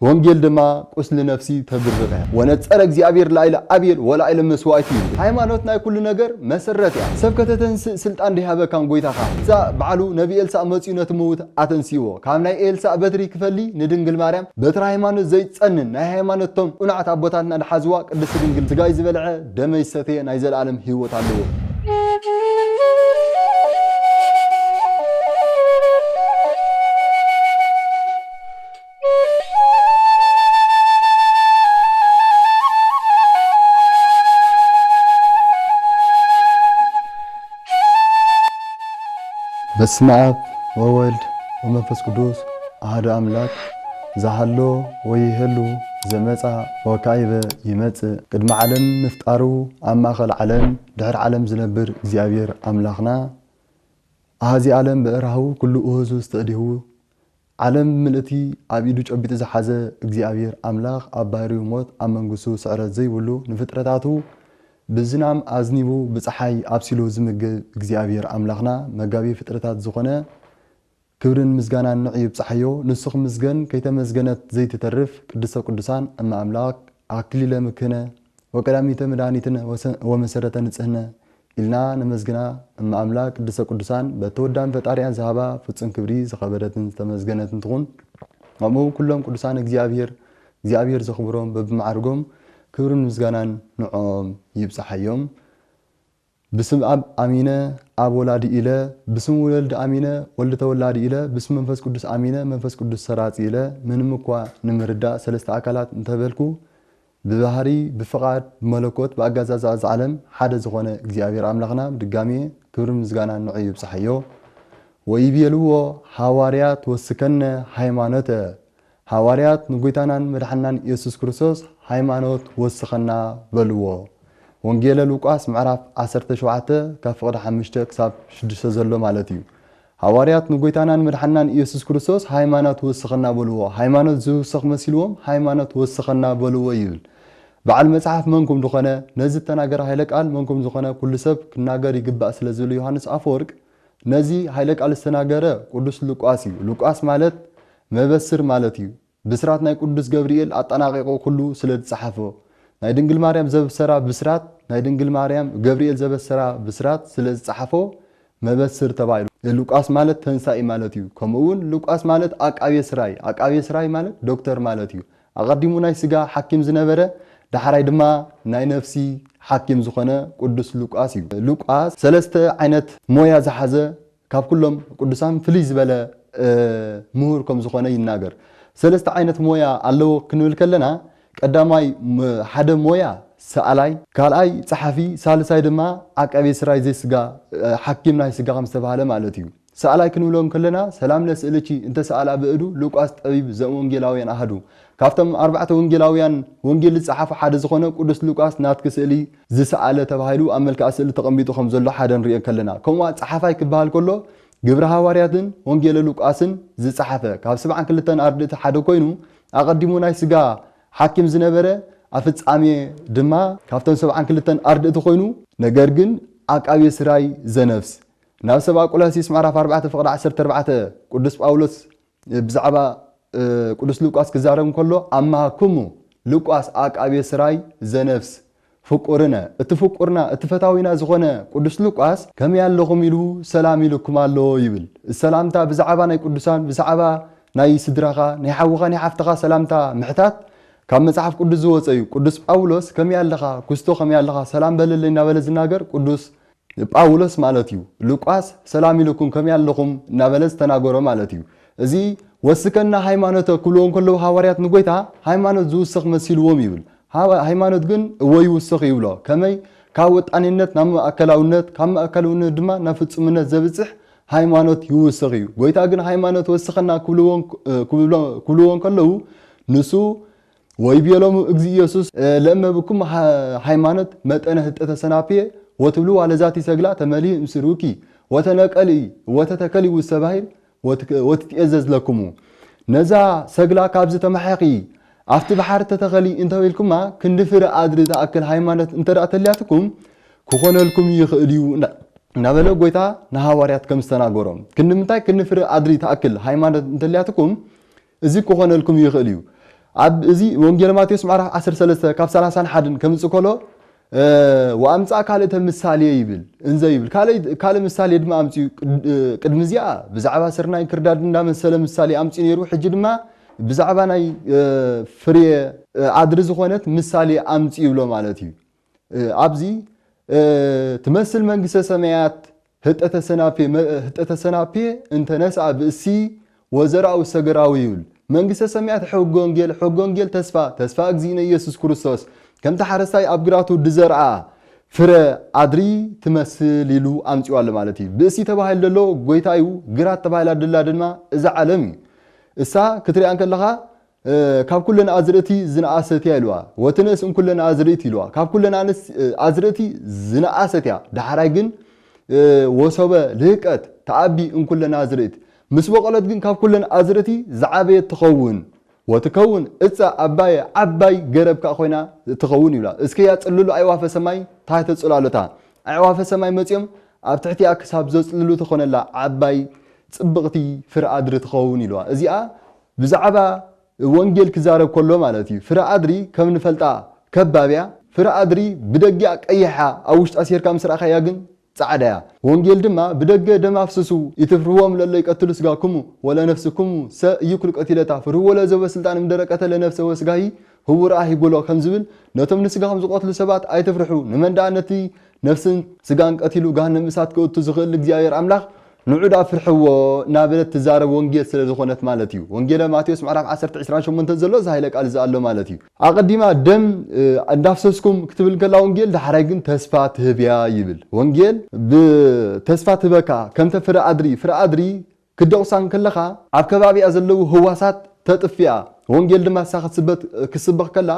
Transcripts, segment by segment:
ወንጌል ድማ ቁስል ነፍሲ ተብርበ ወነጸረ እግዚአብሔር ላይለ አብየል ወላይለ መስዋዕት ሃይማኖት ናይ ኩሉ ነገር መሰረት ያ ሰብከተተን ስልጣን ዲሃበ ካን ጎይታኻ ዛ ባዕሉ ነቢ ኤልሳ መጽዩነት ምውት አተንሲዎ ካብ ናይ ኤልሳ በትሪ ክፈሊ ንድንግል ማርያም በትሪ ሃይማኖት ዘይጸንን ናይ ሃይማኖቶም ቁናዓት አቦታትና ድሓዝዋ ቅድስት ድንግል ትጋይ ዝበልዐ ደመይ ሰተየ ናይ ዘለዓለም ህይወት ኣለዎ በስመ አብ ወወልድ ወመንፈስ ቅዱስ አሐዱ አምላክ ዘሃሎ ወይህሉ ዘመጻ ወካይበ ይመጽእ ቅድመ ዓለም ምፍጣሩ ኣብ ማእኸል ዓለም ድሕሪ ዓለም ዝነብር እግዚአብሔር አምላኽና አዚ ዓለም በእራሁ ኩሉ እህዙ ዝተዲሁ ዓለም ምልእቲ ኣብ ኢዱ ጨቢጡ ዝሓዘ እግዚአብሔር አምላኽ ኣብ ባህሪው ሞት ኣብ መንግስቱ ስዕረት ዘይብሉ ንፍጥረታቱ ብዝናም አዝኒቡ ብፀሓይ አብሲሎ ዝምግብ እግዚአብሔር አምላኽና መጋቢ ፍጥረታት ዝኾነ ክብርን ምስጋናን ንዕይብ ፀሓዮ ንስኹ ምስገን ከይተመስገነት ዘይትተርፍ ቅድስተ ቅዱሳን እማ አምላክ አክሊለ ምክነ ወቀዳሚተ መድኃኒትነ ወመሰረተ ንጽህነ ኢልና ነመስግና እማ አምላክ ቅድስተ ቅዱሳን በተወዳን ፈጣሪያን ዝሃባ ፍጹም ክብሪ ዝኸበረትን ተመስገነትን ትኹን ከምኡ ኩሎም ቅዱሳን እግዚአብሔር ዘኽብሮም በብማዕርጎም ክብርን ምስጋናን ንዖም ይብጽሐዮም بسم أب أمينة أب ولادي إله بسم ولد أمينة ولد تولادي إله بسم منفس قدس أمينة منفس قدس سرات إله من مكوا نمردا سلست أكلات انتبهلكو بظهري بفقاد بملكوت بأجازة عالم حدا زغنا እግዚአብሔር አምላኽና ድጋሜ ክብር ምስጋና ንዑይ ይብጽሐዮ ወይቤልዎ ሐዋርያት ወስከነ ሃይማኖተ ሐዋርያት ንጎይታናን መድኃናን ኢየሱስ ክርስቶስ ሃይማኖት ወስኸና በልዎ ወንጌል ሉቃስ ምዕራፍ 17 ከፍቅድ 5 ክሳብ 6 ዘሎ ማለት እዩ ሐዋርያት ንጎይታናን መድኃናን ኢየሱስ ክርስቶስ ሃይማኖት ወስኸና በልዎ ሃይማኖት ዝውስኽ መስልዎም ሃይማኖት ወስኸና በልዎ ይብል በዓል መጽሐፍ መንኩም ዝኾነ ነዚ ተናገረ ኃይለ ቃል መንኩም ዝኾነ ኩሉ ሰብ ክናገር ይግባእ ስለዝብሉ ዮሐንስ አፈወርቅ ነዚ ኃይለ ቃል ዝተናገረ ቅዱስ ሉቃስ እዩ ሉቃስ ማለት መበስር ማለት እዩ ብስራት ናይ ቅዱስ ገብርኤል አጠናቂቆ ኩሉ ስለተጻሐፈ ናይ ድንግል ማርያም ዘበሰራ ብስራት ናይ ድንግል ማርያም ገብርኤል ዘበሰራ ብስራት ስለተጻሐፈ መበስር ተባይሉ ሉቃስ ማለት ተንሳኢ ማለት እዩ ከምኡውን ሉቃስ ማለት አቃቤ ስራይ ማለት ዶክተር ማለት እዩ አቀዲሙ ናይ ስጋ ሐኪም ዝነበረ ዳሕራይ ድማ ናይ ነፍሲ ሐኪም ዝኾነ ቅዱስ ሉቃስ እዩ ሉቃስ ሰለስተ ዓይነት ሞያ ዝሓዘ ካብ ኩሎም ቅዱሳን ፍልይ ዝበለ ምሁር ከም ዝኾነ ይናገር ሰለስተ ዓይነት ሞያ ኣለዎ ክንብል ከለና ቀዳማይ ሓደ ሞያ ሰአላይ ካልአይ ጸሐፊ ሳልሳይ ድማ አቃቤ ስራይ ዘስጋ ሐኪም ናይ ስጋ ከም ዝተባሃለ ማለት እዩ ሰአላይ ክንብሎም ከለና ሰላም ለስእልቺ እንተ ሰአላ በእዱ ሉቃስ ጠቢብ ዘወንጌላውያን አሐዱ ካፍቶም አርባዕተ ወንጌላውያን ወንጌል ዝጻሐፈ ሓደ ዝኾነ ቅዱስ ሉቃስ ናትክ ስእሊ ዝሰአለ ተባሂሉ ኣብ መልክዓ ስእሊ ተቐሚጡ ከም ዘሎ ሓደ ንሪኦ ከለና ከምኡ ጸሐፋይ ክበሃል ከሎ ግብረ ሐዋርያትን ወንጌል ሉቃስን ዝጻሐፈ ካብ 72 አርድእቲ ሓደ ኮይኑ አቀዲሙ ናይ ስጋ ሐኪም ዝነበረ አፍጻሜ ድማ ካብቶም 72 አርድእቲ ኮይኑ ነገር ግን አቃቤ ስራይ ዘነፍስ ናብ ሰብአ ቆላሲስ ምዕራፍ 4 ፍቅድ 14 ቅዱስ ጳውሎስ ብዛዕባ ቅዱስ ሉቃስ ክዛረብ ከሎ አማኩሙ ሉቃስ አቃቤ ስራይ ዘነፍስ ፍቁርነ እትፍቁርና እትፈታዊና ዝኾነ ቅዱስ ሉቃስ ከም ያለኹም ኢሉ ሰላም ኢልኩም ኣሎ ይብል ሰላምታ ብዛዕባ ናይ ቅዱሳን ብዛዕባ ናይ ስድራኻ ናይ ሓውኻ ናይ ሓፍትኻ ሰላምታ ምሕታት ካብ መጽሐፍ ቅዱስ ዝወፀ እዩ ቅዱስ ጳውሎስ ከም ያለኻ ኩስቶ ከም ያለኻ ሰላም በለለይ እናበለ ዝናገር ቅዱስ ጳውሎስ ማለት እዩ ሉቃስ ሰላም ኢልኩም ከም ያለኹም እናበለ ዝተናገሮ ማለት እዩ እዚ ወስከና ሃይማኖት ኩሎም ከለው ሐዋርያት ንጎይታ ሃይማኖት ዝውስኽ መሲልዎም ይብል ሃይማኖት ግን ወይ ውስኽ ይብሎ ከመይ ካብ ወጣኒነት ናብ ማእከላውነት ካብ ማእከላውነት ድማ ናብ ፍጹምነት ዘብጽሕ ሃይማኖት ይውስኽ እዩ ጎይታ ግን ሃይማኖት ወስኸና ኩሎም ከለው ንሱ ወይቤሎም እግዚ ኢየሱስ ለእመብኩም ሃይማኖት መጠነ ህጠተ ሰናፍየ ወትብሉ ዋለዛቲ ሰግላ ተመሊ ምስሩኪ ወተተከሊ ውሰባሂል ወትትእዘዝ ለኩሙ ነዛ ሰግላ ካብዚ ተመሐቂ አፍቲ በሓር ተተኸሊ እንተበልኩማ ክንድፍረ አድሪ ተአክል ሃይማኖት እንተዳእ ተልያትኩም ክኾነልኩም ይኽእል እዩ ናበለ ጎይታ ንሐዋርያት ከም ዝተናገሮም ክንምንታይ ክንፍረ አድሪ ተአክል ሃይማኖት እንተልያትኩም እዚ ክኾነልኩም ይኽእል እዩ عب إزي وانجيل ماتيوس معرف 13 كاب 31 كم تقوله وأمسا كاله تمثالي يبل إنزا يبل كاله مثالي دم أمسي قدم زيا بزعبا سرنا كرداد ندام السلام مثالي أمسي يروح جدما بزعبا ناي فري عدرز خوانت مثالي أمسي يبلو مالتي عبزي تمثل منجس سمايات هت أتسنابي أنت نسعى بسي وزرع وسجراوي يبل منجس سمايات حقونجيل تسفى أجزينا يسوع كريستوس كم تحرساي أبجراتو دزرعة فرا عدري تمثل له أمتي ولا مالتي بس يتباهي للو قويتايو جرات تباهي لدلا دلما إذا عالمي إسا كتري أنك لها كاب كلنا أزرتي زنا أستي لوا وتنس كلنا أزرتي لوا كاب كلنا نس أزرتي زنا أستي ده حراجن وصوبة لهكت تعبي كلنا أزرت مسبق قالت جن كاب كلنا أزرتي زعبة تخون وتكون إتسا عباي جرب كأخونا تخون يلا إسكيا تقولوا أيوة في السماء تحت تسألالتها أيوة في السماء متيم أبتحتي أكسب زوج تقولوا تخون لا عباي تبغتي فرع أدري تخون يلا إزاي بزعبة وانجيل كزارب كله مالتي فرع أدري كم نفلتا كبابيا فرع أدري بدقيق أي حا أوش أسير كم سرعة يجن سعداء وانجيل دما بدقة دم أفسسو يتفرهم للي يقتلوا سجاكم ولا نفسكم سيأكل قتيلته فرهو ولا زوج سلطان مدرك قتل نفسه وسجاهي هو راح يقوله خنزبل نتم نسجاهم زقاتل سبات أي تفرحوا نمن دعنتي نفس سجان قتلوا جهنم مسات كوت تزغل لجزائر أملاخ نعود أفرحوا نابلة تزارب وانجيل سلزخونة مالتيو وانجيل ماتيوس معرف 10 شو منتزلوا زهيلك ألزقله مالتيو أقدم دم نفسكم كتب الكلا وانجيل ده حرقن تسفات هبيا يبل وانجيل بتسفات هبكا كم تفرع أدري كدوسان كلها عبكبابي أزلو هواسات تطفيا وانجيل دم ساخت سبت كسبق كلا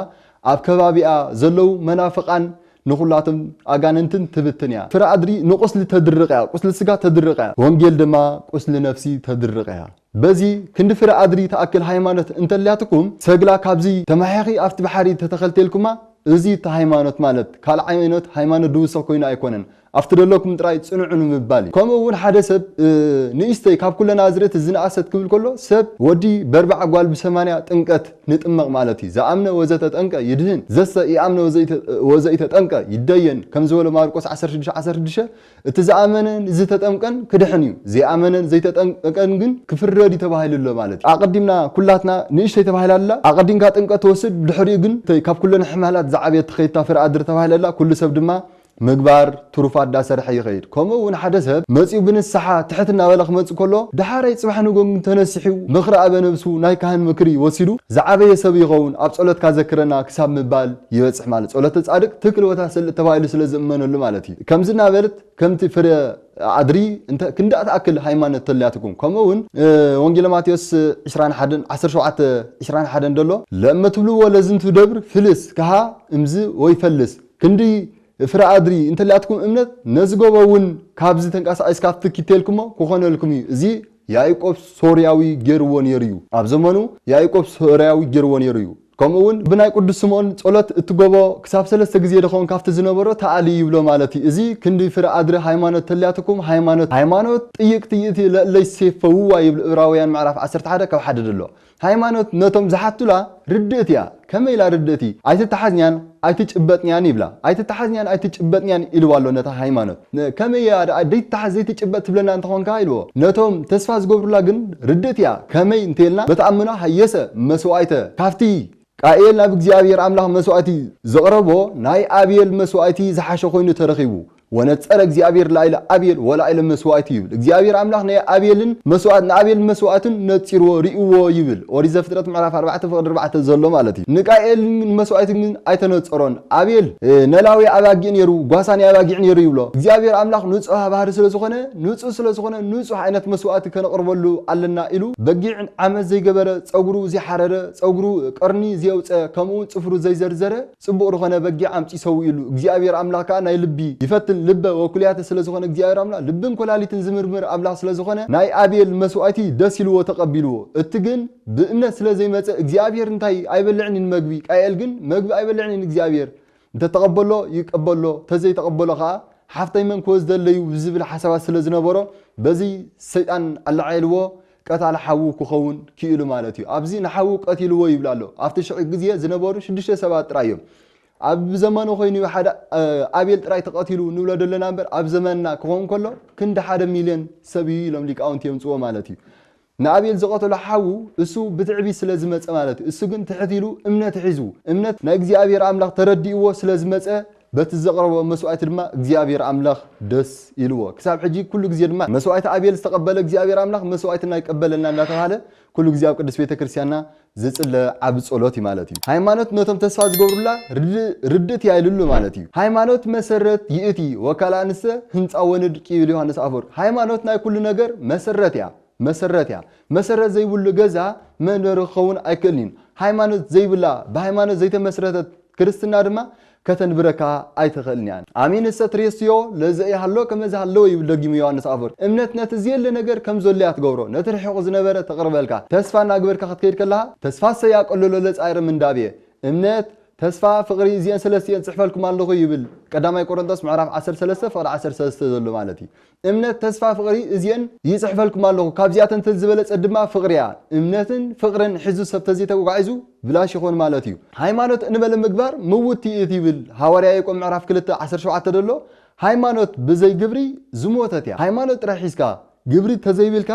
عبكبابي أزلو منافقان نقولاتهم أجاننتن تبتنيا فرا أدري نقص لتدرقها قص لسجا تدرقها وانجيل دما قص لنفسي تدرقها بزي كند فرا أدري تأكل هيمانة انت اللي هتكون سجلا كابزي تمحيخي أفت بحري تتخلت لكما زي تهيمانة مالت كال عينات هيمانة دوسا كوينا يكونن أفتر لكم تراي تصنعون مبالي كم أول حدا سب نيستي كاب كلنا أزرت الزنا أسد كل كله سب ودي بربع أقوال بسمانية تنقت نتأمق مالتي زعمنا وزت تنقى يدهن زسا يعمنا وزيت تنقى يدين كم زول ماركوس 10 دشة تزعمنا زيت تنقن كدحنيو زي عمنا زيت تنقن جن كفر ردي تباهي لله مالتي أقدمنا كلاتنا نيشتي تباهي لله أقدم كات تنقى توسد دحري جن كاب كلنا حملات زعبية خيطة فر أدر تباهي لله كل سب دما مقبار تروفات دا سرح يغير كما ون حدث مصيو بن الساحه تحتنا ولخ مص كله دحاري صباح نغون تنسحيو مخرا بنفسو ناي كان مكري وسيدو زعبه يسب يغون اب صلوت كذكرنا حساب مبال يبصح مالت صلوت تصادق تكل وتا سل تبايل سلازمنلو مالتي كمزنا بلت كمتي فر أدري أنت كنت أتأكل هيمانة تلاتكم كما ون وانجيل ماتيوس 21 دولو لما تبلو ولازم تدبر فلس كها امزي ويفلس كندي فرا أدري أنت اللي أتكم إمنت نزجوا كابز تنقص إسكات كتيلكم كوخنا لكم زي يايقوب سورياوي جيروان يريو أبزمانو يايقوب سورياوي جيروان يريو كمون بناي قدس سمون صلات تجوا كسب سلسة جزيرة خون كافت زنبرة تعالي يبلو مالتي إزي كندي فرا أدري هيمانة تلاتكم هيمانة تيجي ليس فهو يبل راويان معرف 10 حدا كم حدد له هيمانة نتم زحتوا لا ردتيا كم إلى ردتي عايز تحزنيان عايز تجبتني يعني بلا عايز تحزنيان عايز تجبتني يعني إلوالو نتا هيمانة كم يا ديت تحزي تجبت بلنا أنت هون كايلو نتم تسفاز قبر لاجن ردتيا كم ينتلنا بتأمنا هيسة مسوعته كافتي قائل نبي እግዚአብሔር አምላክ መስዋዕቲ ዘቅረቦ ናይ አብየል መስዋዕቲ ዝሓሸ ኮይኑ ተረኺቡ ወነጸረ እግዚአብሔር ላይለ አብየል ወላይለ መስዋዕቲ ይብል እግዚአብሔር አምላክ ናይ አብየልን መስዋዕት ንአብየል መስዋዕትን ነጽሮ ሪእዎ ይብል ኦሪት ዘፍጥረት ምዕራፍ 4 ፍቅድ 4 ዘሎ ማለት እዩ ንቃኤል መስዋዕቲ ግን አይተነጽሮን አብየል ነላዊ አባጊዕ ነሩ ጓሳኒ አባጊዕ ነሩ ይብሎ እግዚአብሔር አምላክ ንጹህ ባህር ስለዝኾነ ንጹህ አይነት መስዋዕቲ ከነቅርበሉ አለና ኢሉ በጊዕ ዓመት ዘይገበረ ጸጉሩ ዝሐረረ ጸጉሩ ቀርኒ ዝየውፀ ከምኡ ጽፍሩ ዘይዘርዘረ ጽቡቕ ዝኾነ በጊዕ አምጪ ሰው ኢሉ እግዚአብሔር አምላካ ናይ ልቢ ይፈትን ልበ ወኩልያተ ስለዝኾነ እግዚአብሔር አምላክ ልብን ኮላሊትን ዝምርምር አምላክ ስለዝኾነ ናይ አብየል መስዋዕቲ ደስ ይልዎ ተቀቢልዎ እትግን ብእምነት ስለዘይመፀ እግዚአብሔር እንታይ አይበልዕኒን መግቢ ቃየል ግን መግቢ አይበልዕኒን እግዚአብሔር እንተ ተቀበሎ ይቀበሎ ተዘይ ተቀበሎ ኻ ሓፍታይ መን ኮዝ ደለዩ ዝብል ሓሳባት ስለዝነበሮ በዚ ሰይጣን አላዓይልዎ قتال حو كخون كيلو مالتي ابزي نحو قتيلو يبلالو افت شقي غزيه زنبورو 6 7 ጥራዮም ኣብ ዘመኑ ኮይኑ ሓደ ኣብኤል ጥራይ ተቀቲሉ ንብሎ ደለና እምበር ኣብ ዘመንና ክኾን ከሎ ክንደ 1 ሚልዮን ሰብ ኢሎም ሊቃውንቲ የምጽዎ ማለት እዩ ንኣብኤል ዝቀተሉ ሓው እሱ ብትዕቢ ስለ ዝመጸ ማለት እዩ እሱ ግን ትሕቲሉ እምነት ሒዙ እምነት ናይ እግዚአብሔር አምላክ ተረዲእዎ ስለ ዝመጸ በትዘቅረበ መስዋዕት ድማ እግዚአብሔር አምላክ ደስ ይልዎ ክሳብ ሕጂ ኩሉ ግዜ ድማ መስዋዕት ኣብኤል ዝተቀበለ እግዚአብሔር አምላክ መስዋዕትና ይቀበለና እንዳተባለ ኩሉ ግዜ ኣብ ቅዱስ ቤተክርስቲያንና ዝጽለ ዓብ ጸሎት ማለት እዩ ሃይማኖት ነቶም ተስፋ ዝገብሩላ ርድት ያይልሉ ማለት እዩ ሃይማኖት መሰረት ይእቲ ወካላንሰ ህንጻ ወንድ ቂብል ዮሐንስ አፈወርቅ ሃይማኖት ናይ ኩሉ ነገር መሰረት ያ መሰረት ዘይብሉ ገዛ መንበሪ ኸውን አይከልኒን ሃይማኖት ዘይብላ በሃይማኖት ዘይተመስረተት ክርስትና ድማ ከተንብረካ አይተኸልኒያን አሚን ሰትሬስዮ ለዘይ ሃሎ ከመዛ ሃሎ ይብለጊም ዮሐንስ አፈወርቅ እምነት ነት ዝየለ ነገር ከም ዘሎ ያትገብሮ ነትርሕቁ ዝነበረ ተቀርበልካ ተስፋና ግበርካ ክትከይድ ከላ ተስፋ ሰያቀለሎ ለጻይር ምንዳብየ እምነት ተስፋ ፍቅሪ እዚን ሰለስቲን ጽሕፈልኩም ኣለኹ ይብል ቀዳማይ ቆሮንቶስ ምዕራፍ 13 ፍቅሪ 13 ዘሎ ማለት እዩ እምነት ተስፋ ፍቅሪ እዚን ይጽሕፈልኩም ኣለኹ ካብዚያተን ተዝበለጸ ድማ ፍቅሪያ እምነትን ፍቅርን ሒዙ ሰብ ተዘይተጓዒዙ ብላሽ ይኾን ማለት እዩ ሃይማኖት እንበለ ምግባር ምውት ይብል ሐዋርያ ያዕቆብ ምዕራፍ 2:17 ደሎ ሃይማኖት በዘይ ግብሪ ዝሞተት ያ ሃይማኖት ጥራሒስካ ግብሪ ተዘይብልካ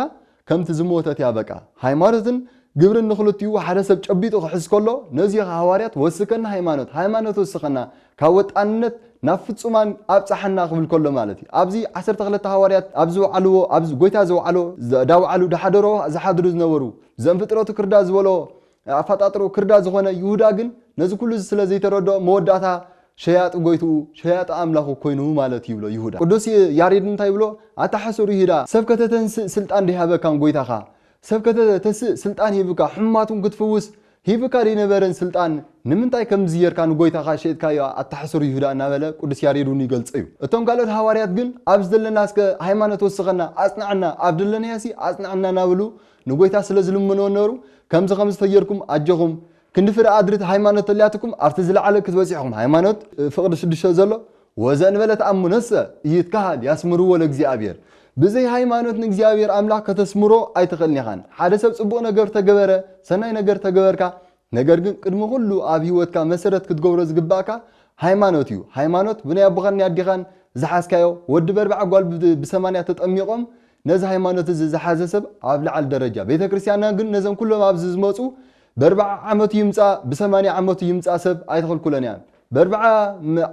ከምቲ ዝሞተት ያ በቃ ሃይማኖትን ግብርን ንخلتيو ሓደ ሰብ ጨቢጡ ክሕስ ከሎ ነዚ ሐዋርያት ወስከና ሃይማኖት ወስከና ካወጣንነት ናብ ፍጹማን ኣብጻሕና ክብል ከሎ ማለት እዩ ኣብዚ 12 ሐዋርያት ኣብዚ ወዓልዎ ኣብዚ ጎይታ ዘወዓሎ ዳውዓሉ ዳሓደሮ ዝሓድሩ ዝነበሩ ዘንፍጥረቱ ክርዳ ዝበሎ አፋጣጥሮ ክርዳ ዝኾነ ይሁዳ ግን ነዚ ኩሉ ስለ ዘይተረዶ መወዳታ ሸያጥ ጎይቱ ሸያጥ አምላኹ ኮይኑ ማለት ይብሎ ይሁዳ ቅዱስ ያሬድ እንታይ ብሎ አታሐሰሩ ይሁዳ ሰብከተተን ስልጣን ዲሃበካን ጎይታኻ ሰብከተ ስልጣን ይብካ ሕማቱን ክትፍውስ ይብካ ዲነበረን ስልጣን ንምንታይ ከምዝየርካ ንጎይታኻ ሸይጥካዮ አታሐሰሩ ይሁዳ እናበለ ቅዱስ ያሬዱን ይገልጽዩ እቶም ካልኦት ሐዋርያት ግን ኣብ ዘለና እስከ ሃይማኖት ወስኸና አጽናዕና ኣብ ደለና ያሲ አጽናዕና ናብሉ ንጎይታ ስለ ዝልምኖ ነሩ ከምዝ ተየርኩም አጀኹም ክንድፍር አድርት ሃይማኖት ተልያትኩም ኣብቲ ዝለዓለ ክትበጽሕኩም ሃይማኖት ፍቅድ 6 ዘሎ ወዘንበለት አሙነሰ ይትካሃል ያስምርዎ ለእግዚአብሔር بزي ሃይማኖት ንእግዚአብሔር አምላክ ከተስምሮ አይተኸልኒኻን ሓደ ሰብ ጽቡቕ ነገር ተገበረ ሰናይ ነገር ተገበርካ ነገር ግን ቅድመ ሁሉ ኣብ ህይወትካ መሰረት ክትገብሮ ዝግባካ ሃይማኖት እዩ ሃይማኖት ብናይ አብኻን ያዲኻን ዝሓስካዮ ወዲ በርባዕ ጓል ብ80 ተጠሚቆም ነዚ ሃይማኖት ዝሓዘ ሰብ ኣብ ልዓል ደረጃ ቤተክርስቲያንና ግን ነዘን ኩሎም ኣብ ዝመጹ በርባዕ ዓመት ይምጻ ብ80 ዓመት ይምጻ ሰብ አይተኸልኩለን ያን በርባዕ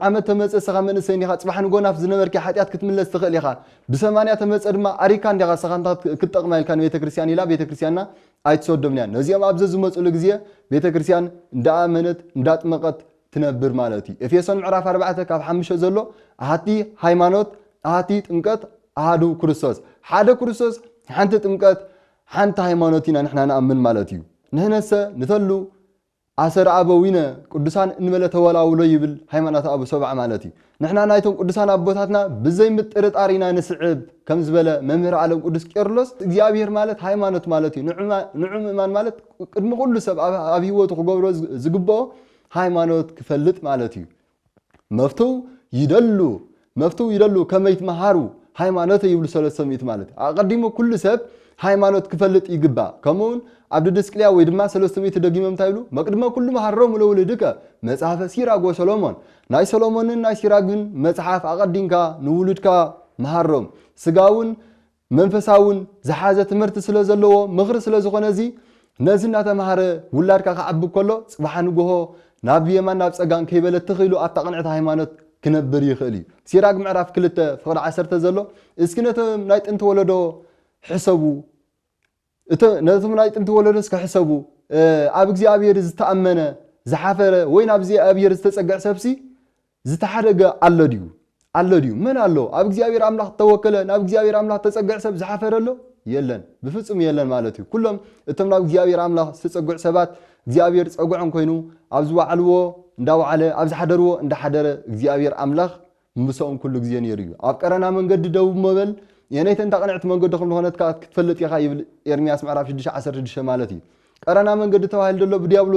ዓመት ተመጸ ሰኻ መንሰይ ኒኻ ጽባሕን ጎናፍ ዝነበርኪ ኃጢአት ክትምለስ ትኽእል ኢኻ ብ80 ተመጸ ድማ አሪካ እንዲኻ ሰኻንታ ክትጠቅማይልካ ቤተክርስቲያን ኢላ ቤተክርስቲያንና አይትሰደምንያን ነዚኦም ኣብዘ ዝመጹሉ ግዜ ቤተክርስቲያን እንዳአመነት እንዳጥመቀት ትነብር ማለት እዩ ኤፌሶን ምዕራፍ 4 ካብ 5 ዘሎ አሃቲ ሃይማኖት አሃቲ ጥምቀት አሃዱ ክርስቶስ ሓደ ክርስቶስ ሓንቲ ጥምቀት ሓንቲ ሃይማኖት ኢና ንሕና ንኣምን ማለት እዩ ንህነሰ ንተሉ አሰር አበዊነ ቅዱሳን እንመለ ተወላውሎ ይብል ሃይማኖት አቡ ሰብዓ ማለት እዩ ንሕና ናይቶም ቅዱሳን አቦታትና ብዘይ ምጥርጣሪና ንስዕብ ከም ዝበለ መምህር ዓለም ቅዱስ ቄርሎስ እግዚአብሔር ማለት ሃይማኖት ማለት እዩ ንዑም ኢማን ማለት ቅድሚ ኩሉ ሰብ ኣብ ህይወቱ ክገብሮ ዝግብኦ ሃይማኖት ክፈልጥ ማለት እዩ መፍቱ ይደሉ ከመይ ትመሃሩ ሃይማኖት ይብሉ 300 ማለት አቀዲሙ ኩሉ ሰብ ሃይማኖት ክፈልጥ ይግባ ከመውን عبد الدسقليا ويدما 300 دقيمم تايلو مقدمه كل ما حرم لولدك مصحف سيراغ وسلومون ناي سلومونن ناي سيراغن مصحف اقدينكا نولدكا محرم سغاون منفساون زحازه تمرت ስለዘለዎ مخر ስለዝኾነ እዚ ነዝና ተማሃረ ውላድካ ከዓብ ከሎ ጽባሕን ጎሆ ናብ የማን ናብ ጸጋን ከይበለ ተኺሉ አጣቀንዕት ሃይማኖት ክነብር ይኽእል እዩ ሲራግ ምዕራፍ 2 ፍቅር 10 ዘሎ እስኪነተ ናይ ጥንት ወለዶ ሕሰቡ ነቶም ናይ ጥንት ወለዶስ ከሕሰቡ ኣብ እግዚአብሔር ዝተኣመነ ዝሓፈረ ወይ ናብ እግዚአብሔር ዝተጸግዕ ሰብሲ ዝተሓደገ አለድዩ ምን አሎ ኣብ እግዚአብሔር አምላክ ተወከለ ናብ እግዚአብሔር አምላክ ተጸግዕ ሰብ ዝሓፈረሎ የለን በፍጹም የለን ማለት እዩ ኩሎም እቶም ናብ እግዚአብሔር አምላክ ዝተጸግዕ ሰባት እግዚአብሔር ጸጉዖን ኮይኑ ኣብ ዝዋዕልዎ እንዳዋዕለ ኣብ ዝሓደርዎ እንዳሓደረ እግዚአብሔር አምላክ ምሰኦም ኩሉ ግዜ ነይሩ ኣብ ቀረና መንገዲ ደው መበል የነይተን ተቀንዕት መንገድኩም ለሆነትካ ክትፈልጥ ይኻ ይብል ኤርሚያስ ምዕራፍ 6:16 ማለት እዩ ቀረና መንገዲ ተዋህል ደሎ ብዲያብሎ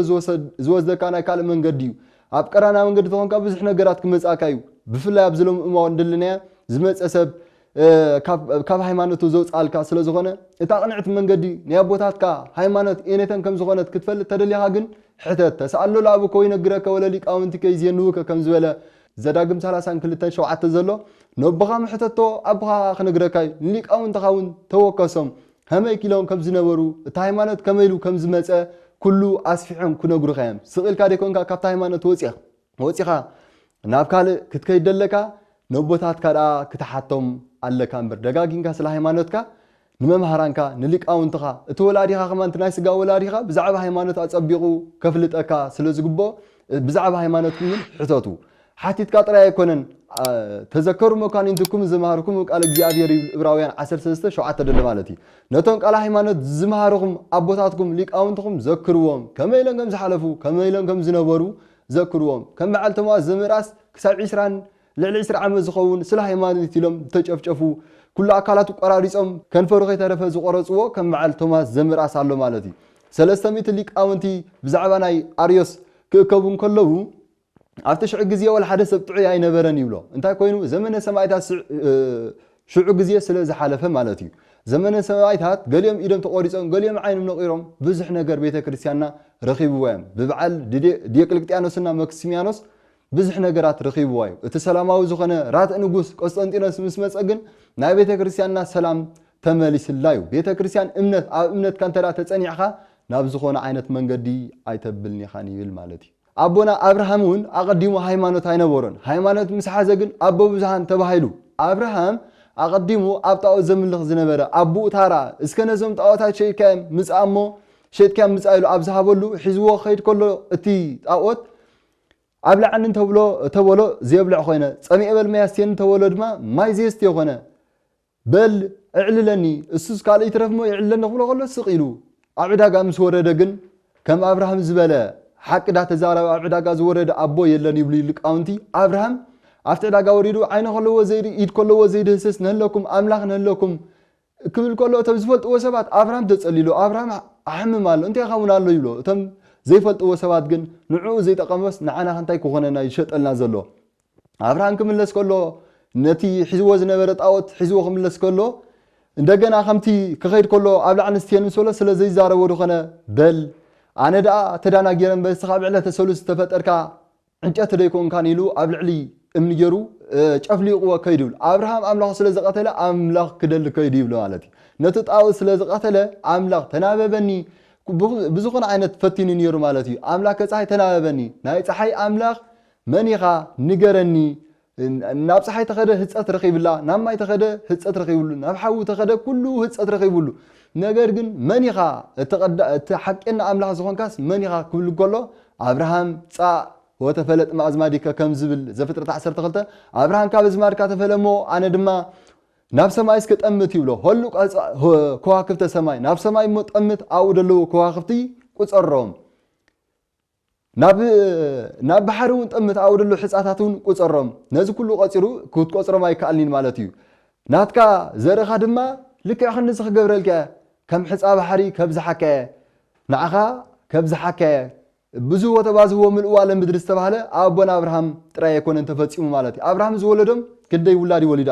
ዝወስደካ ናይ ካል መንገዲ እዩ ኣብ ቀረና መንገዲ ተኾንካ ብዙሕ ነገራት ክመጻካ እዩ ብፍላይ ኣብ ዝሎም እማው እንደልናያ ዝመጸ ሰብ ካብ ሃይማኖቱ ዘውፃልካ ስለ ዝኾነ እታ ቅንዕት መንገዲ ናይ ኣቦታትካ ሃይማኖት ኤነተን ከም ዝኾነት ክትፈልጥ ተደሊኻ ግን ሕተት ተሳኣሎ ለኣቡ ከይነግረከ ወለ ሊቃውንቲ ከይዝየንውከ ከም ዝበለ ዘዳግም 32:7 ዘሎ ነብኻ ምሕተቶ ኣቦኻ ክነግረካ ሊቃውንትኻ እውን ተወከሶም ከመይ ኢሎም ከም ዝነበሩ እታ ሃይማኖት ከመይሉ ከም ዝመፀ ኩሉ ኣስፊሖም ክነግሩኻ እዮም ስቕልካ ደይኮንካ ካብታ ሃይማኖት ወፂኻ ናብ ካልእ ክትከይደለካ ነቦታትካ ዳ ክትሓቶም ኣለካ እምበር ደጋጊንካ ስለ ሃይማኖትካ ንመምሃራንካ ንሊቃውንትኻ እቲ ወላዲኻ ከማንቲ ናይ ስጋ ወላዲኻ ብዛዕባ ሃይማኖት ኣፀቢቑ ከፍልጠካ ስለ ዝግቦ ብዛዕባ ሃይማኖት ግን ሕተቱ ሓቲትካ ጥራይ ኣይኮነን ተዘከሩ መካኒንትኩም ዝመሃርኩም ቃል እግዚአብሔር ዕብራውያን 13:7 ደለ ማለት እዩ ነቶም ቃል ሃይማኖት ዝመሃርኩም ኣቦታትኩም ሊቃውንትኩም ዘክርዎም ከመይ ኢሎም ከም ዝሓለፉ ከመይ ኢሎም ከም ዝነበሩ ዘክርዎም ከም በዓል ቶማስ ዘምራስ ክሳብ 20 ልዕሊ 20 ዓመት ዝኸውን ስለ ሃይማኖት ኢሎም ተጨፍጨፉ ኩሉ ኣካላቱ ቆራሪጾም ከንፈሩ ከይተረፈ ዝቆረጽዎ ከም በዓል ቶማስ ዘምራስ ኣሎ ማለት እዩ 300 ሊቃውንቲ ብዛዕባ ናይ ኣርዮስ ክእከቡን ከለዉ ኣብቲ ሽዑ ግዜ ወላ ሓደ ሰብ ጥዑይ ኣይነበረን ይብሎ እንታይ ኮይኑ ዘመነ ሰማዕታት ሽዑ ግዜ ስለ ዝሓለፈ ማለት እዩ ዘመነ ሰማዕታት ገሊኦም ኢዶም ተቆሪጾም ገሊኦም ዓይኖም ነቂሮም ብዙሕ ነገር ቤተ ክርስቲያንና ረኺብዎም ብበዓል ዲዮቅልጥያኖስና መክሲሚያኖስ ብዙሕ ነገራት ረኺብዎም እቲ ሰላማዊ ዝኾነ ራት ንጉስ ቆስጠንጢኖስ ምስ መፀ ግን ናይ ቤተ ክርስቲያንና ሰላም ተመሊስላዩ ቤተ ክርስቲያን እምነት ኣብ እምነት ካንተራ ተጸኒዕኻ ናብ ዝኾነ ዓይነት መንገዲ ኣይተብልኒ ኻን ይብል ማለት እዩ ኣቦና አብርሃም እውን ኣቀዲሙ ሃይማኖት ኣይነበሮን ሃይማኖት ምስ ሓዘ ግን ኣቦ ብዙሃን ተባሂሉ አብርሃም ኣቀዲሙ ኣብ ጣዖት ዘምልኽ ዝነበረ ኣቦኡ ታራ እስከ ነዞም ጣዖታት ሸይካም ምጻሞ ሸይካም ምጻኢሉ ኣብ ዝሃበሉ ሒዝዎ ኸይድ ከሎ እቲ ጣዖት ኣብ ላዕንን ተብሎ ዘብልዕ ኮይነ ጸሚዕ በል መያስቴን ተብሎ ድማ ማይ ዘስት የኾነ በል እዕልለኒ እሱስ ካልእ ይትረፍሞ ይዕልለኒ ክብሎ ከሎ ስቂሉ ኣብ ዕዳጋ ምስ ወረደ ግን ከም አብርሃም ዝበለ حق دا تزارب ኣብ ዕዳጋ ዝወረደ ኣቦ የለን ይብሉ ሊቃውንቲ አብርሃም ኣብቲ ዕዳጋ ወሪዱ ዓይነ ከለዎ ዘይሪ ኢድ ከለዎ ዘይድህስስ ነለኩም ኣምላኽ ነለኩም ክብል ከሎ እቶም ዝፈልጥዎ ሰባት አብርሃም ተጸሊሉ አብርሃም ኣሕምም ኣሎ እንታይ ኻውን ኣሎ ይብሎ እቶም ዘይፈልጥዎ ሰባት ግን ንዕኡ ዘይጠቀመስ ንዓና እንታይ ክኾነና ይሸጠልና ዘሎ አብርሃም ክምለስ ከሎ ነቲ ሒዝዎ ዝነበረ ጣዖት ሒዝዎ ክምለስ ከሎ እንደገና ከምቲ ክኸይድ ከሎ ኣብ ላዕንስቴን ሰሎ ስለ ዘይዛረበ ድኾነ በል أنا دا تدانا جيران بس خاب على تسولس تفتركا انت ديكون كان يلو قبل علي من يرو شافلي قوة كيدول أبراهام أملاك سلزق قتله أملاك كدل كيديبلو مالتي نتتأو سلزق قتله أملاك تناببني بزخون عينت فتين يرو مالتي أملاك صحي تناببني ناي صحي أملاك منيخا نجرني ناب صحي تخده هتسات رقيب الله نام ما يتخده هتسات رقيب الله ناب حاو تخده كله هتسات رقيب الله ነገር ግን መንኻ ተሐቅና አምላኽ ዝኾንካስ መንኻ ክብል ከሎ አብርሃም ጻ ወተፈለጥ ማዝማዲከ ከም ዝብል ዘፍጥረት 12 አብርሃም ካብ ዝማድካ ተፈለሞ አነ ድማ ናብ ሰማይ እስከ ጠምት ይብሎ ሁሉ ከዋክብተ ሰማይ ናብ ሰማይ ጠምት አው ደለው ከዋክብቲ ቁጸሮም ናብ ባሕሩን ጠምት አው ደለው ሕፃታቱን ቁጸሮም ነዚ ኩሉ ቆጽሩ ክትቆጽሮም አይካልኒን ማለት እዩ ናትካ ዘረኻ ድማ ልክ አኽንስ ክገብረልከ كم حساب حري كبز حكاية نعخا كبز حكاية بزو وتبازو من الأول مدرسة تبعله أبونا أبراهام ترى يكون أنت فتيم مالتي أبراهام زولدهم كده يولد ولد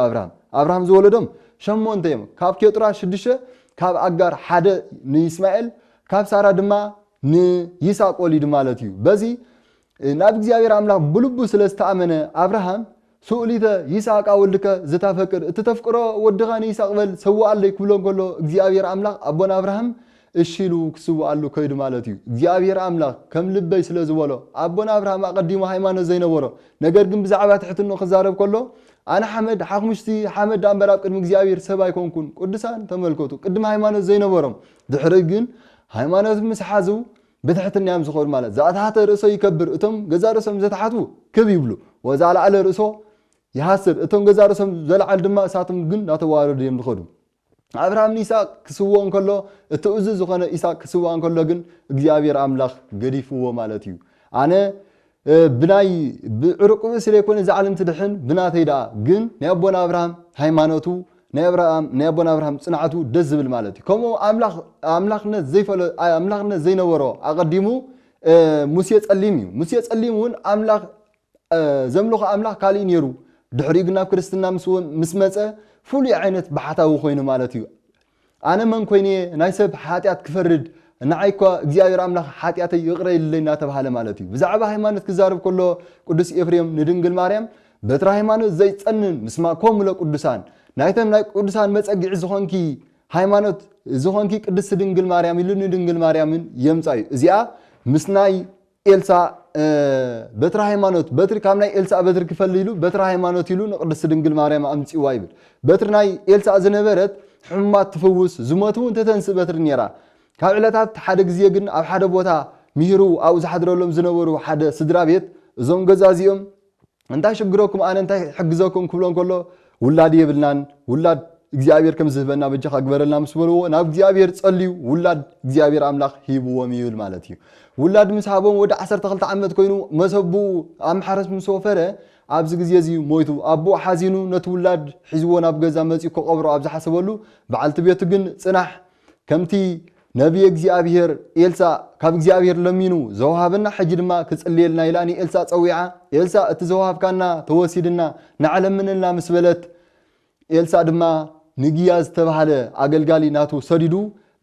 أبراهام زولدهم شمون تيم كاب كيترا شدشة كاب أجر حدا نيسماعيل كاب سارة دما نيساق ولد مالتي بزي نابك زيابير عملا بلوبوس لستأمنه أبراهام سؤليته يساق أولك زتفكر تتفكره ودغاني يساق بل سوى عليه كلهم كله زيابير عملا أبونا أبراهام الشيلو كسوى عليه كيد مالتي زيابير عملا كم لبي سلزوله أبونا أبراهام أقدم هايمان زينه ورا نجار جنب زعبات حتى إنه خزارب كله أنا حمد حقمشتي حمد دام براب كدم زيابير سباي كون قدسان تملكوته قدم هايمان زينه ورا دحرجين هايمان مسحازو بتحت النيام زخور مالت زاد حتى رأسه يكبر أتم جزار رأسهم زاد حتو كبيبلو وزعل على رأسه يحسر أتم جزار رأسهم زلع الدماء ساتم جن نتوارد يوم الخدم أبراهام نيساق كسوان كله التوزز وخنا إساق كسوان كله جن جزابير أملاخ قريف هو مالتيو أنا بناي بعرق بس يكون زعلان تدحن بنات هيدا جن نيابون أبراهام هيمانوتو نيابون أبراهام صنعتو دزب المالتي كمو أملاخنا زي فل أملاخنا زي نورو أقدمو موسية أليمون أملاخ زملوخ أملاخ كالين يرو دحريقنا كريستنا مسمسة فولي عينت بحتاو خوينو مالتي أنا من كويني نايسب حاتيات كفرد نعيكوا እግዚአብሔር አምላክ ኃጢአቴ ይቅር ይልኝና ተባለ ማለት እዩ ብዛዕባ ሃይማኖት ክዛረብ ከሎ ቅዱስ ኤፍሬም ንድንግል ማርያም በትረ ሃይማኖት ዘይጸንን ምስማኮም ለቅዱሳን ናይተም ናይ ቅዱሳን መጸጊዕ ዝኾንኪ ሃይማኖት ዝኾንኪ ቅድስት ድንግል ማርያም ኢሉ ንድንግል ማርያምን የምጻዩ እዚኣ ምስናይ ኤልሳ በትረ ሃይማኖት በትር ካብ ናይ ኤልሳ በትር ክፈልይሉ በትረ ሃይማኖት ኢሉ ንቅድስት ድንግል ማርያም አምጽዋ ይብል በትር ናይ ኤልሳ ዝነበረት ሕማት ትፍውስ ዝሞቱ እንተተንስ በትር ነራ ካብ ዕለታት ሓደ ግዜ ግን ኣብ ሓደ ቦታ ምሂሩ ኣብ ዝሓድረሎም ዝነበሩ ሓደ ስድራ ቤት እዞም ገዛዚኦም እንታይ ሽግሮኩም ኣነ እንታይ ሕግዘኩም ክብሎን ከሎ ውላድ የብልናን ውላድ እግዚአብሔር ከም ዝህበና በጀኻ ግበረልና ምስ በልዎ ናብ እግዚአብሔር ጸልዩ ውላድ እግዚአብሔር አምላክ ሂብዎም ይብል ማለት እዩ ውላድ ምስ ሃቦም ወደ 12 ዓመት ኮይኑ መሰቡ ኣምሓረስ ምስ ወፈረ ኣብዚ ግዜ እዚ ሞይቱ ኣቦ ሓዚኑ ነቲ ውላድ ሒዝዎ ናብ ገዛ መጽኡ ከቀብሮ ኣብ ዝሓሰበሉ በዓልቲ ቤቱ ግን ጽናሕ ከምቲ ነብይ እግዚአብሔር ኤልሳ ካብ እግዚአብሔር ለሚኑ ዘዋሃብና ሕጂ ድማ ክጽልየልና ኢላኒ ኤልሳ ጸዊዓ ኤልሳ እቲ ዘዋሃብካና ተወሲድና ንዓለምንና ምስበለት ኤልሳ ድማ ንግያዝ ተባሃለ አገልጋሊ ናቱ ሰዲዱ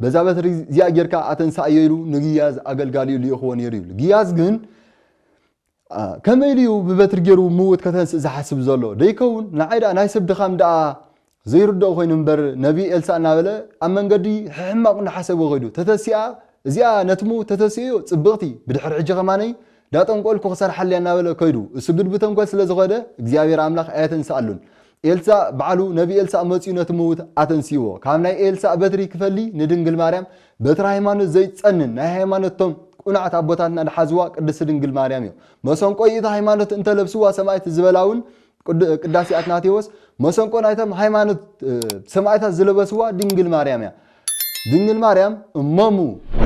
በዛ በትር ዚያ ጌርካ አተንሳየ ኢሉ ንግያዝ አገልጋሊ ሊሆን ይሪሉ ግያዝ ግን ከመይልዩ በበትር ጌሩ ሙት ከተንስ ዝሐስብ ዘሎ ደይከውን ናይዳ ናይ ሰብ ድኻም ዳ ዘይርዶ ኮይኑ እንበር ነቢ ኤልሳ እናበለ አመንገዲ ሕማቅ ንሐሰብ ወገዱ ተተሲያ እዚያ ነትሙ ተተሲዮ ጽብቕቲ ብድሕር ሕጂ ከማነይ ዳጠንቆል ኮሰር ሓልያ እናበለ ከይዱ እሱ ግድብተን ኮል ስለዝኸደ እግዚአብሔር አምላክ አያተንሳሉን ኤልሳ ባዓሉ ነቢ ኤልሳ መጽኡ ነትሙት አተንሲዎ ካብ ናይ ኤልሳ በትሪ ክፈሊ ንድንግል ማርያም በትር ሃይማኖት ዘይጸንን ናይ ሃይማኖቶም ቁናዓት አቦታትና ንሓዝዋ ቅድስት ድንግል ማርያም እዩ መሰንቆ ይታ ሃይማኖት እንተለብስዋ ሰማይት ዝበላውን ቅዳሴ አትናቴዎስ መሰንቆ ናይተም ሃይማኖት ሰማይታት ዝለበስዋ ድንግል ማርያም ያ ድንግል ማርያም እመሙ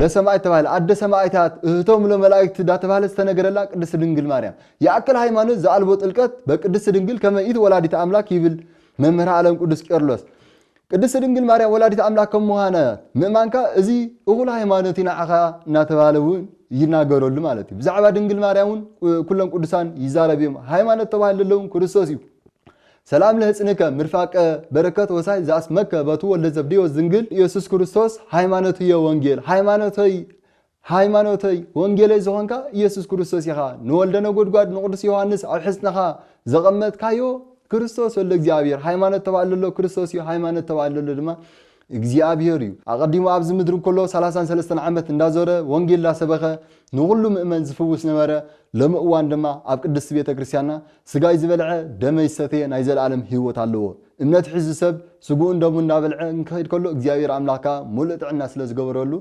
ለሰማይት ተባለ አደ ሰማይታት እህቶም ለመላእክት ዳተባለ ዝተነገረላ ቅድስት ድንግል ማርያም ያክል ሃይማኖት ዘአልቦ ጥልቀት በቅድስት ድንግል ከመይት ወላዲተ አምላክ ይብል መምህር ዓለም ቅዱስ ቄርሎስ ቅድስት ድንግል ማርያም ወላዲተ አምላክ ከመሆነ ምእማንካ እዚ እኹል ሃይማኖት ይናዓኻ እናተባለውን ይናገረሉ ማለት እዩ ብዛዕባ ድንግል ማርያምን ኩሎም ቅዱሳን ይዛረብዮም ሃይማኖት ተባለለውን ክርስቶስ እዩ ሰላም ለህጽንከ ምርፋቀ በረከት ወሳይ ዛስመከ በቱ ወልደ ዘብዴዎስ ድንግል ኢየሱስ ክርስቶስ ሃይማኖት የወንጌል ሃይማኖተይ ወንጌለይ ዝኾንካ ኢየሱስ ክርስቶስ ይኻ ንወልደ ነጎድጓድ ንቅዱስ ዮሐንስ ኣብ ሕጽነኻ ዘቐመጥካዮ ክርስቶስ ወልደ እግዚአብሔር ሃይማኖት ተባለሎ ክርስቶስ እዩ ሃይማኖት ተባለሎ ድማ እግዚአብሔር እዩ አቀዲሙ ኣብዚ ምድር ኮሎ 33 ዓመት እንዳዞረ ወንጌል ላሰበኸ ንሁሉ ምእመን ዝፍውስ ነበረ ለምእዋን ድማ ኣብ ቅድስት ቤተ ክርስቲያንና ስጋይ ዝበልዐ ደመይ ሰተየ ናይ ዘለዓለም ህይወት ኣለዎ እምነት ሒዙ ሰብ ስጉኡ እንደሙ እንዳበልዐ እንከይድ ከሎ እግዚአብሔር አምላካ ሙሉእ ጥዕና ስለ ዝገበረሉ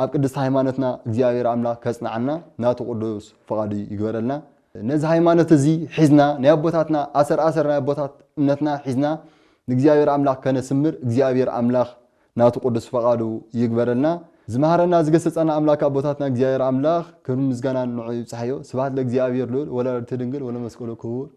ኣብ ቅድስት ሃይማኖትና እግዚአብሔር አምላክ ከጽናዓና ናቱ ቅዱስ ፈቃዱ ይግበረልና ነዚ ሃይማኖት እዚ ሒዝና ናይ አቦታትና አሰር ናይ አቦታት እምነትና ሒዝና እግዚአብሔር አምላክ ከነስምር እግዚአብሔር አምላክ ናቱ ቅዱስ ፈቃዱ ይግበረልና ዝማሃረና ዝገሰጸና አምላክ አቦታትና እግዚአብሔር አምላክ ክብር ምስጋና ንዑ ይብጽሐዮ ስብሐት ለእግዚአብሔር ወለወላዲቱ ድንግል ወለመስቀሉ ክቡር